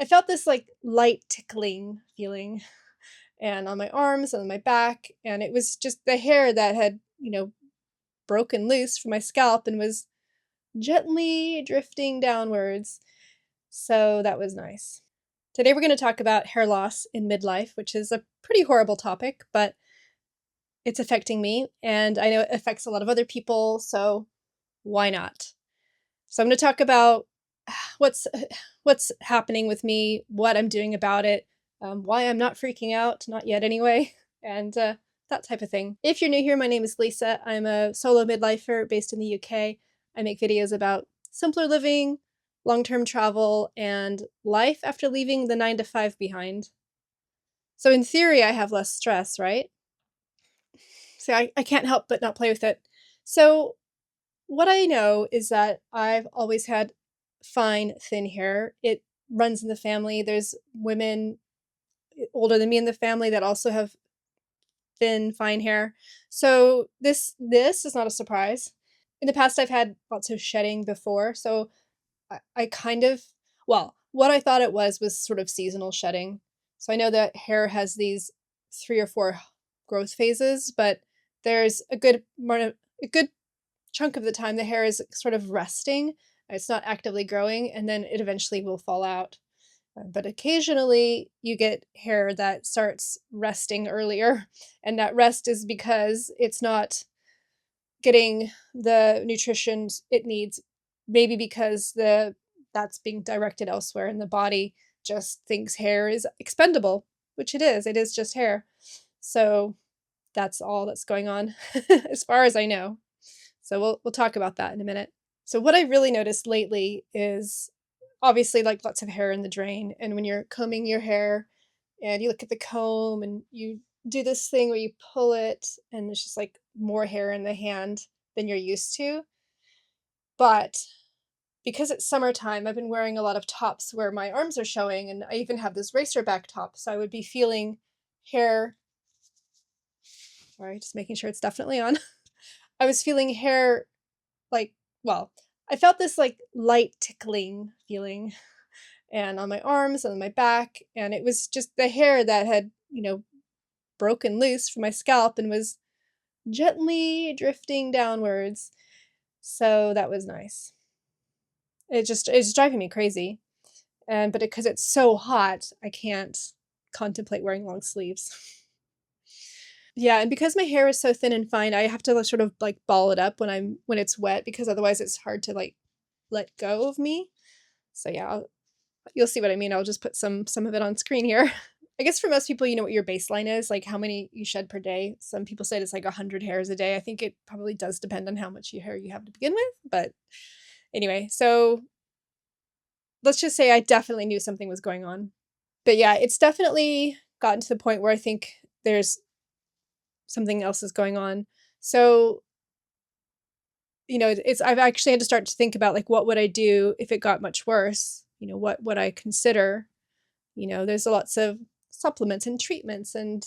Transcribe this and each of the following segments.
I felt this like light tickling feeling and on my arms and on my back, and it was just the hair that had, broken loose from my scalp and was gently drifting downwards. So that was nice. Today we're going to talk about hair loss in midlife, which is a pretty horrible topic, but it's affecting me and I know it affects a lot of other people, so why not? So I'm going to talk about what's what's happening with me, what I'm doing about it, why I'm not freaking out, not yet anyway, and that type of thing. If you're new here, my name is Lisa. I'm a solo midlifer based in the UK. I make videos about simpler living, long-term travel, and life after leaving the 9 to 5 behind. So in theory, I have less stress, right? So I can't help but not play with it. So what I know is that I've always had fine, thin hair. It runs in the family. There's women older than me in the family that also have thin, fine hair. So this is not a surprise. In the past, I've had lots of shedding before, so I kind of, well, what I thought it was sort of seasonal shedding. So I know that hair has these 3 or 4 growth phases, but there's a good chunk of the time the hair is sort of resting. It's not actively growing, and then it eventually will fall out. But occasionally you get hair that starts resting earlier, and that rest is because it's not getting the nutrition it needs, maybe because that's being directed elsewhere, and the body just thinks hair is expendable, which it is. It is just hair. So that's all that's going on as far as I know. So we'll talk about that in a minute. So what I really noticed lately is obviously like lots of hair in the drain, and when you're combing your hair and you look at the comb and you do this thing where you pull it and there's just like more hair in the hand than you're used to. But because it's summertime, I've been wearing a lot of tops where my arms are showing, and I even have this racer back top, so I would be feeling hair. Sorry, just making sure it's definitely on. I was feeling hair like, well, I felt this like light tickling feeling and on my arms and on my back, and it was just the hair that had, broken loose from my scalp and was gently drifting downwards. So that was nice. It's driving me crazy. But because it's so hot, I can't contemplate wearing long sleeves. Yeah, and because my hair is so thin and fine, I have to sort of like ball it up when it's wet, because otherwise it's hard to like let go of me. So yeah, you'll see what I mean. I'll just put some of it on screen here. I guess for most people, you know what your baseline is, like how many you shed per day. Some people say it's like 100 hairs a day. I think it probably does depend on how much hair you have to begin with. But anyway, so let's just say I definitely knew something was going on. But yeah, it's definitely gotten to the point where I think there's something else is going on. So, I've actually had to start to think about like what would I do if it got much worse? What would I consider? There's lots of supplements and treatments and,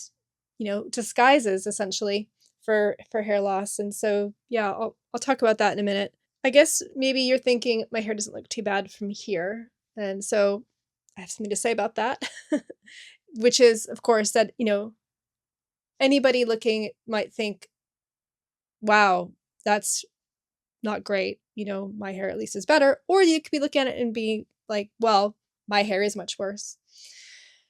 disguises essentially for hair loss. And so, yeah, I'll talk about that in a minute. I guess maybe you're thinking my hair doesn't look too bad from here. And so I have something to say about that, which is, of course, that, anybody looking might think, wow, that's not great. My hair at least is better. Or you could be looking at it and be like, well, my hair is much worse.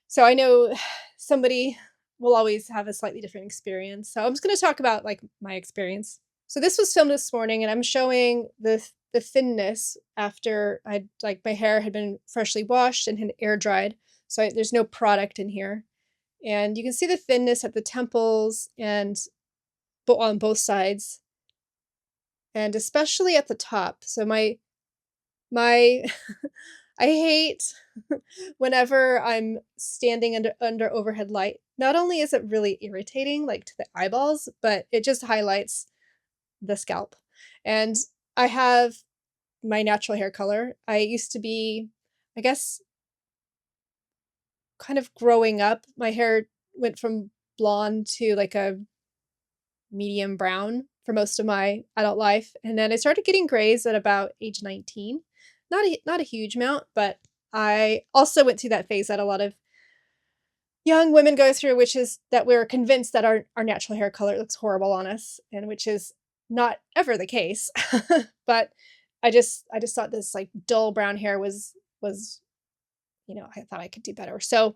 So I know somebody will always have a slightly different experience. So I'm just going to talk about like my experience. So this was filmed this morning, and I'm showing the thinness after my hair had been freshly washed and had air dried. So there's no product in here. And you can see the thinness at the temples and on both sides, and especially at the top. So my I hate whenever I'm standing under overhead light. Not only is it really irritating, like to the eyeballs, but it just highlights the scalp. And I have my natural hair color. I used to be, I guess, kind of growing up, my hair went from blonde to like a medium brown for most of my adult life. And then I started getting grays at about age 19. Not a huge amount, but I also went through that phase that a lot of young women go through, which is that we're convinced that our natural hair color looks horrible on us, and which is not ever the case. But I just thought this like dull brown hair was I thought I could do better. So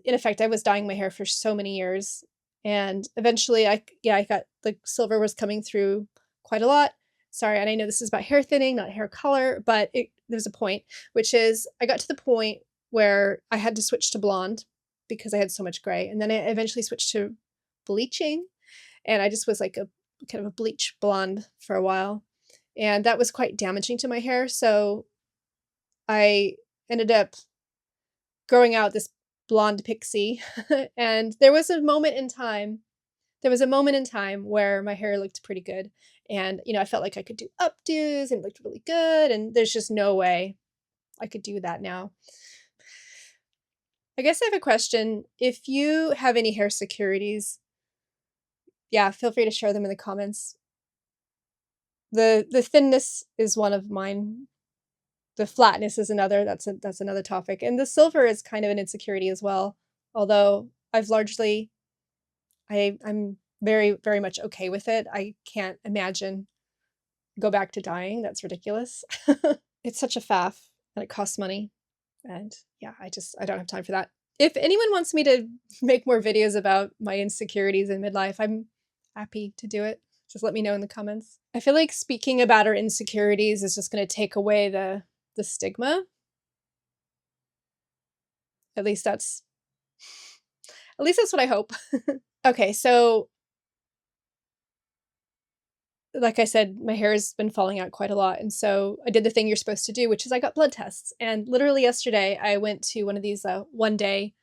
in effect, I was dyeing my hair for so many years, and eventually I got the silver was coming through quite a lot. Sorry, and I know this is about hair thinning, not hair color, but there's a point, which is I got to the point where I had to switch to blonde because I had so much gray, and then I eventually switched to bleaching, and I just was like a kind of a bleach blonde for a while, and that was quite damaging to my hair. So I ended up growing out this blonde pixie. And there was a moment in time where my hair looked pretty good. And, I felt like I could do updos and it looked really good. And there's just no way I could do that now. I guess I have a question. If you have any hair securities, yeah, feel free to share them in the comments. The thinness is one of mine. The flatness is another. That's another topic. And the silver is kind of an insecurity as well. Although I'm very, very much okay with it. I can't imagine go back to dyeing. That's ridiculous. It's such a faff and it costs money. And yeah, I don't have time for that. If anyone wants me to make more videos about my insecurities in midlife, I'm happy to do it. Just let me know in the comments. I feel like speaking about our insecurities is just going to take away the stigma. At least that's what I hope. Okay, so like I said, my hair has been falling out quite a lot. And so I did the thing you're supposed to do, which is I got blood tests. And literally yesterday, I went to one of these one-day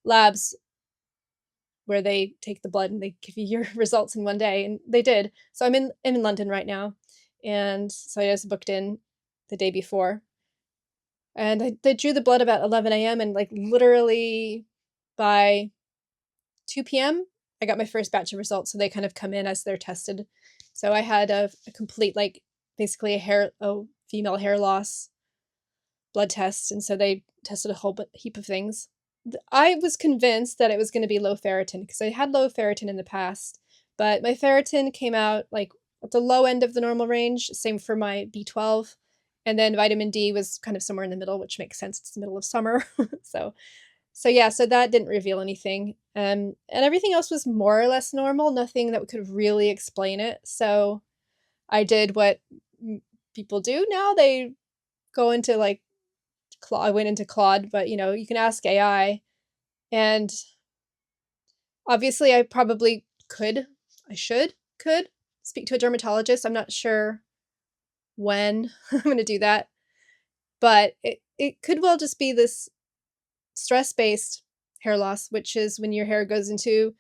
labs where they take the blood and they give you your results in one day. And they did. So I'm in London right now. And so I just booked in the day before. And they drew the blood about 11 a.m. And like literally by 2 p.m., I got my first batch of results. So they kind of come in as they're tested. So I had a complete, like, basically a female hair loss blood test. And so they tested a whole heap of things. I was convinced that it was going to be low ferritin because I had low ferritin in the past, but my ferritin came out like at the low end of the normal range. Same for my B12. And then vitamin D was kind of somewhere in the middle, which makes sense. It's the middle of summer. So that didn't reveal anything. And everything else was more or less normal, nothing that could really explain it. So I did what people do now. They go into like, I went into Claude, but you can ask AI. And obviously I probably could speak to a dermatologist. I'm not sure when I'm going to do that, but it could well just be this stress-based hair loss, which is when your hair goes into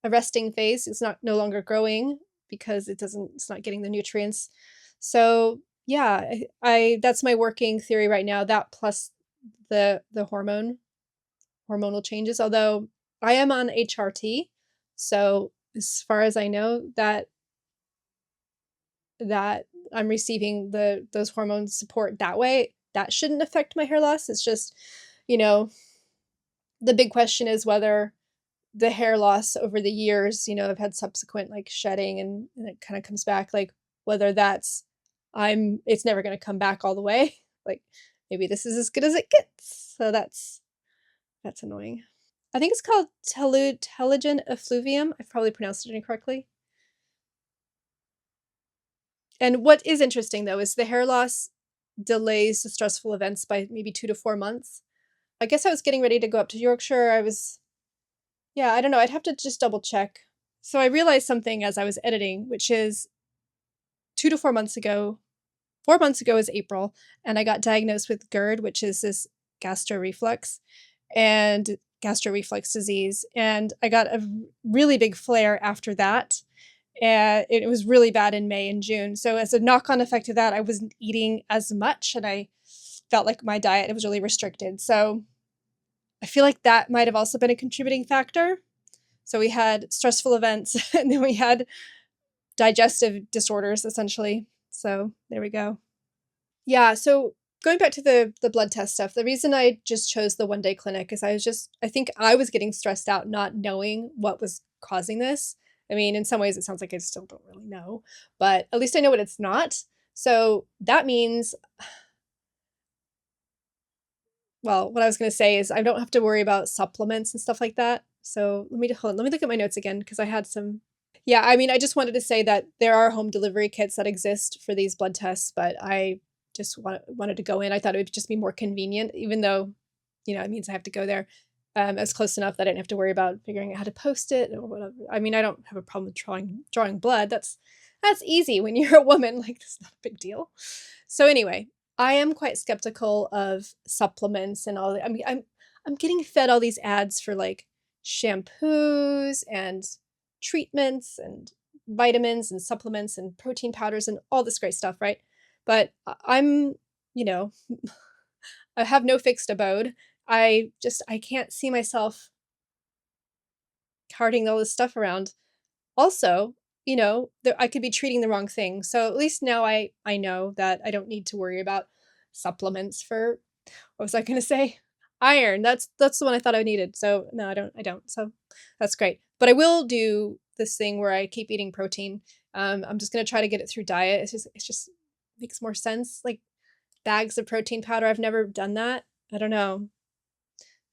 a resting phase. It's no longer growing because it's not getting the nutrients. So yeah, I that's my working theory right now. That plus the hormonal changes. Although I am on HRT, so as far as I know, that I'm receiving those hormone support that way. That shouldn't affect my hair loss. It's just, the big question is whether the hair loss over the years, I've had subsequent like shedding and it kind of comes back, like whether it's never going to come back all the way. Like maybe this is as good as it gets. So that's annoying. I think it's called telogen effluvium. I've probably pronounced it incorrectly. And what is interesting though is the hair loss delays the stressful events by maybe 2 to 4 months. I guess I was getting ready to go up to Yorkshire. Yeah, I don't know. I'd have to just double check. So I realized something as I was editing, which is 4 months ago is April, and I got diagnosed with GERD, which is this gastroreflux disease. And I got a really big flare after that. And it was really bad in May and June. So as a knock-on effect of that, I wasn't eating as much and I felt like my diet was really restricted. So I feel like that might have also been a contributing factor. So we had stressful events and then we had digestive disorders essentially. So there we go. Yeah, so going back to the blood test stuff, the reason I just chose the one-day clinic is I think I was getting stressed out not knowing what was causing this. I mean, in some ways, it sounds like I still don't really know, but at least I know what it's not. So that means, well, what I was gonna say is I don't have to worry about supplements and stuff like that. So let me look at my notes again because I had some. Yeah, I mean, I just wanted to say that there are home delivery kits that exist for these blood tests, but I just wanted to go in. I thought it would just be more convenient, even though, it means I have to go there. It's close enough that I didn't have to worry about figuring out how to post it or whatever. I mean, I don't have a problem with drawing blood. That's easy when you're a woman. Like, that's not a big deal. So anyway, I am quite skeptical of supplements and all. I mean, I'm getting fed all these ads for like shampoos and treatments and vitamins and supplements and protein powders and all this great stuff, right? But I'm, you know, I have no fixed abode. I can't see myself carting all this stuff around. Also, I could be treating the wrong thing. So at least now I know that I don't need to worry about supplements for, what was I going to say? Iron. That's the one I thought I needed. So no, I don't. So that's great. But I will do this thing where I keep eating protein. I'm just going to try to get it through diet. It's just makes more sense. Like bags of protein powder. I've never done that. I don't know.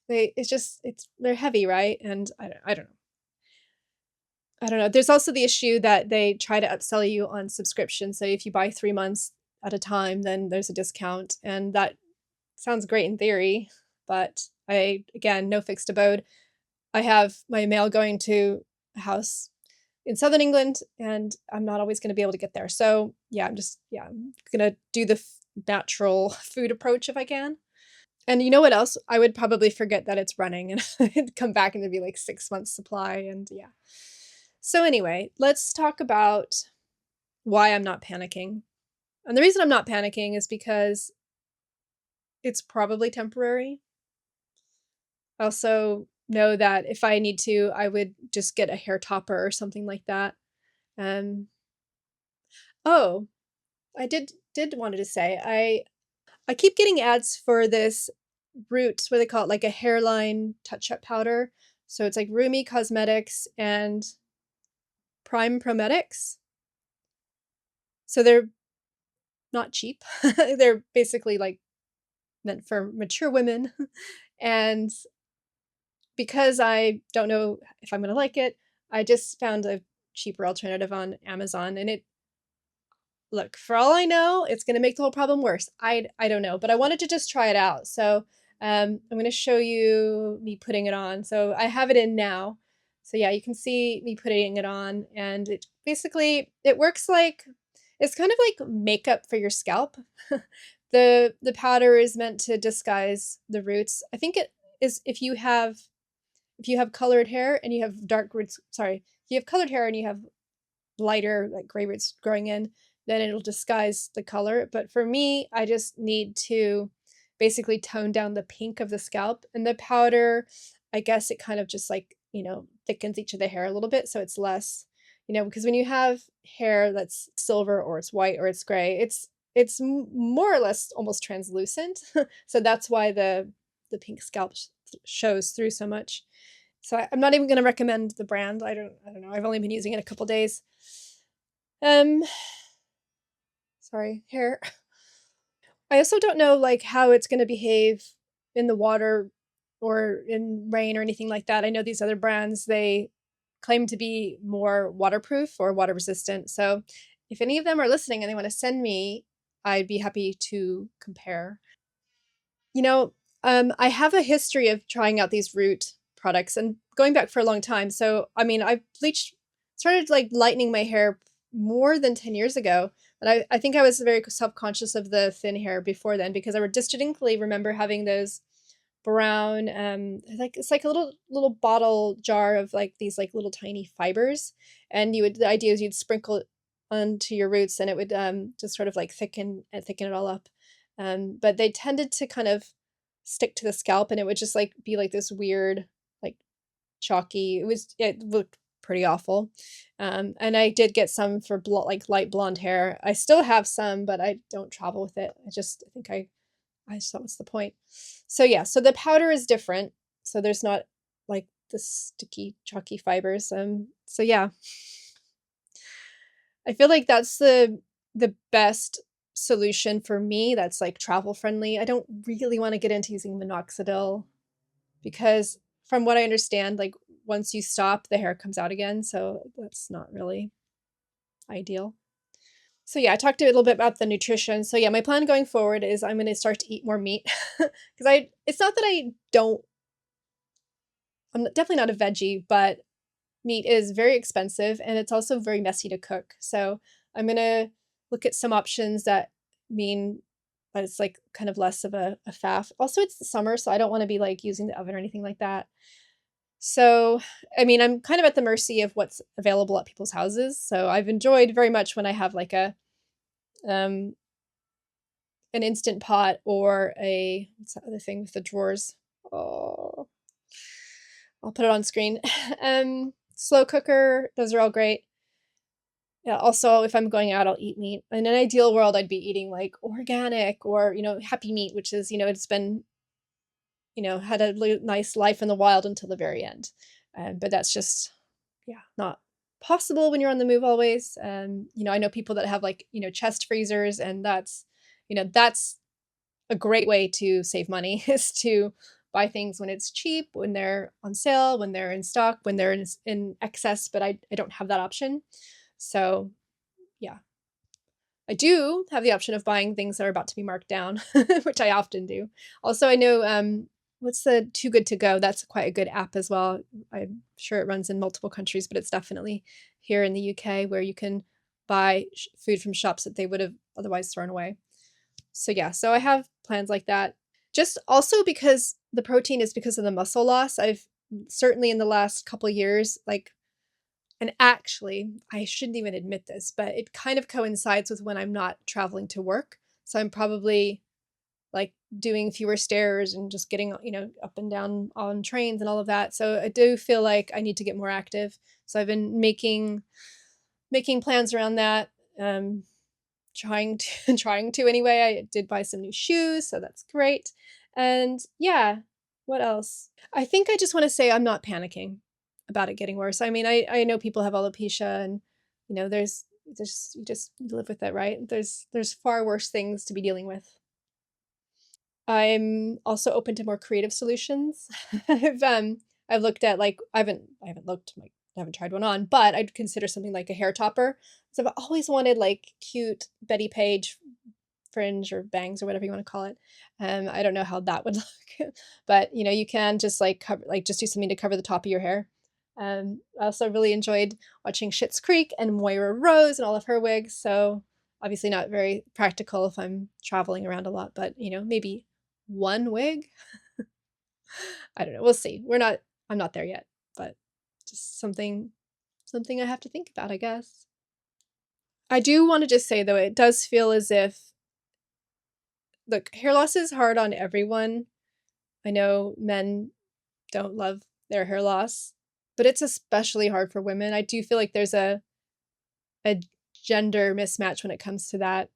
They're heavy, right? And I don't know. There's also the issue that they try to upsell you on subscription. So if you buy 3 months at a time, then there's a discount, and that sounds great in theory, but again, no fixed abode. I have my mail going to a house in Southern England, and I'm not always going to be able to get there. So yeah, I'm going to do the natural food approach if I can. And you know what else? I would probably forget that it's running and it'd come back and there'd be like 6 months supply. And yeah. So anyway, let's talk about why I'm not panicking. And the reason I'm not panicking is because it's probably temporary. I also know that if I need to, I would just get a hair topper or something like that. Um, oh, I did wanted to say I keep getting ads for this root, what do they call it, like a hairline touch-up powder. So it's like Rumi Cosmetics and Prime Prometics. So they're not cheap. They're basically like meant for mature women. And because I don't know if I'm going to like it, I just found a cheaper alternative on Amazon, and look, for all I know, it's going to make the whole problem worse. I don't know, but I wanted to just try it out. So I'm going to show you me putting it on. So I have it in now. So yeah, you can see me putting it on, and it works like it's kind of like makeup for your scalp. The powder is meant to disguise the roots. I think it is if you have colored hair and you have dark roots. Sorry, if you have colored hair and you have lighter, like gray roots growing in, then it'll disguise the color. But for me, I just need to basically tone down the pink of the scalp. And the powder, I guess it kind of just like, thickens each of the hair a little bit. So it's less, because when you have hair that's silver or it's white or it's gray, it's more or less almost translucent. So that's why the pink scalp shows through so much. So I'm not even going to recommend the brand. I don't know. I've only been using it a couple days. Um, sorry, hair. I also don't know like how it's going to behave in the water or in rain or anything like that. I know these other brands, they claim to be more waterproof or water resistant. So if any of them are listening and they want to send me, I'd be happy to compare. You know, I have a history of trying out these root products and going back for a long time. So, I mean, started like lightening my hair more than 10 years ago. And I think I was very self-conscious of the thin hair before then because I would distinctly remember having those brown, like it's like a little bottle jar of like these like little tiny fibers. And the idea is you'd sprinkle it onto your roots and it would just sort of like thicken it all up. But they tended to kind of stick to the scalp and it would just like be like this weird, like chalky. It looked pretty awful. And I did get some for like light blonde hair. I still have some, but I don't travel with it. I think I I just thought, what's the point? So yeah, so the powder is different. So there's not like the sticky, chalky fibers. So yeah, I feel like that's the best solution for me that's like travel friendly. I don't really want to get into using minoxidil because from what I understand, like once you stop, the hair comes out again. So that's not really ideal. So yeah, I talked a little bit about the nutrition. So yeah, my plan going forward is I'm going to start to eat more meat because it's not that I don't, definitely not a veggie, but meat is very expensive and it's also very messy to cook. So I'm going to look at some options that mean that it's like kind of less of a faff. Also, it's the summer, so I don't want to be like using the oven or anything like that. So, I mean, I'm kind of at the mercy of what's available at people's houses. So I've enjoyed very much when I have like um an instant pot or a what's that other thing with the drawers? Oh, I'll put it on screen. Slow cooker, those are all great. Yeah, also, if I'm going out, I'll eat meat. In an ideal world, I'd be eating like organic or, happy meat, which is, it's been, had a nice life in the wild until the very end. But that's just, yeah, not possible when you're on the move always. I know people that have like, chest freezers, and that's a great way to save money is to buy things when it's cheap, when they're on sale, when they're in stock, when they're in excess, but I don't have that option. So yeah, I do have the option of buying things that are about to be marked down, which I often do. Also, I know what's the Too Good to Go? That's quite a good app as well. I'm sure it runs in multiple countries, but it's definitely here in the UK where you can buy food from shops that they would have otherwise thrown away. So yeah, so I have plans like that. Just also because the protein is because of the muscle loss. I've certainly in the last couple years, like, and actually, I shouldn't even admit this, but it kind of coincides with when I'm not traveling to work. So I'm probably like doing fewer stairs and just getting, up and down on trains and all of that. So I do feel like I need to get more active. So I've been making plans around that. Trying to trying to anyway. I did buy some new shoes, so that's great. And yeah, what else? I think I just want to say I'm not panicking about it getting worse. I mean, I know people have alopecia and there's you just live with it, right? There's far worse things to be dealing with. I'm also open to more creative solutions. I've looked at like I haven't looked like I haven't tried one on, but I'd consider something like a hair topper. So I've always wanted like cute Betty Page fringe or bangs or whatever you want to call it. I don't know how that would look, but you can just like cover like just do something to cover the top of your hair. I also really enjoyed watching Schitt's Creek and Moira Rose and all of her wigs. So obviously not very practical if I'm traveling around a lot, but maybe one wig. I don't know. We'll see. I'm not there yet, but just something I have to think about, I guess. I do want to just say though, it does feel as if look, hair loss is hard on everyone. I know men don't love their hair loss, but it's especially hard for women. I do feel like there's a gender mismatch when it comes to that.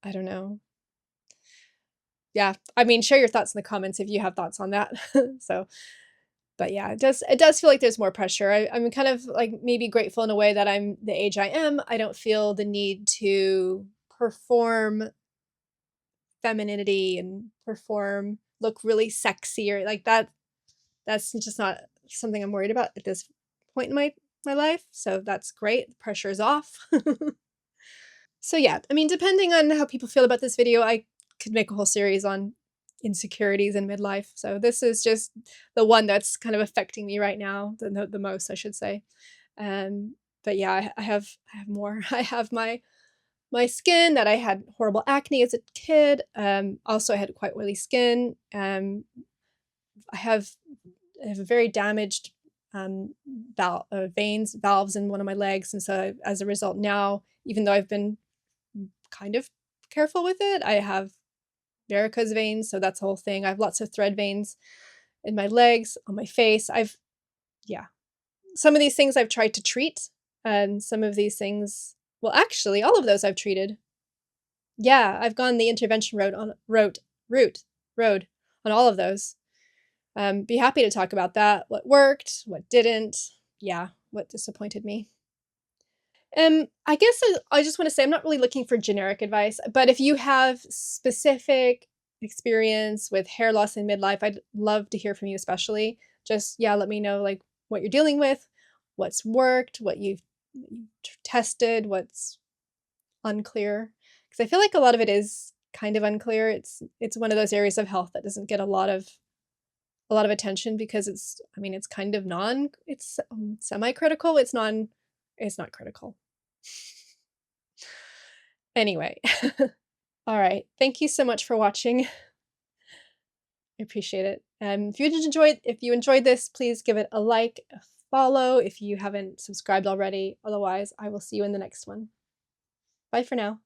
I don't know. Yeah, I mean, share your thoughts in the comments if you have thoughts on that. So, but yeah, it does feel like there's more pressure. I'm kind of like maybe grateful in a way that I'm the age I am. I don't feel the need to perform femininity and look really sexy or like that. That's just not something I'm worried about at this point in my life. So that's great. The pressure is off. So yeah, I mean, depending on how people feel about this video, I could make a whole series on insecurities in midlife. So this is just the one that's kind of affecting me right now, the most, I should say. But yeah, I have more. I have my skin that I had horrible acne as a kid. Also, I had quite oily skin. I have I have a very damaged valves in one of my legs, and so as a result, now even though I've been kind of careful with it, I have varicose veins, so that's the whole thing. I have lots of thread veins in my legs, on my face. Yeah, some of these things I've tried to treat, and some of these things, well, actually, all of those I've treated. Yeah, I've gone the intervention road on all of those. Be happy to talk about that. What worked, what didn't, yeah, what disappointed me. I guess I just want to say I'm not really looking for generic advice, but if you have specific experience with hair loss in midlife, I'd love to hear from you, especially. Just, yeah, let me know like what you're dealing with, what's worked, what you've tested, what's unclear. Because I feel like a lot of it is kind of unclear. It's one of those areas of health that doesn't get a lot of attention because I mean, it's kind of it's semi-critical. It's not critical. Anyway, all right. Thank you so much for watching. I appreciate it. If you enjoyed this, please give it a like, a follow if you haven't subscribed already. Otherwise, I will see you in the next one. Bye for now.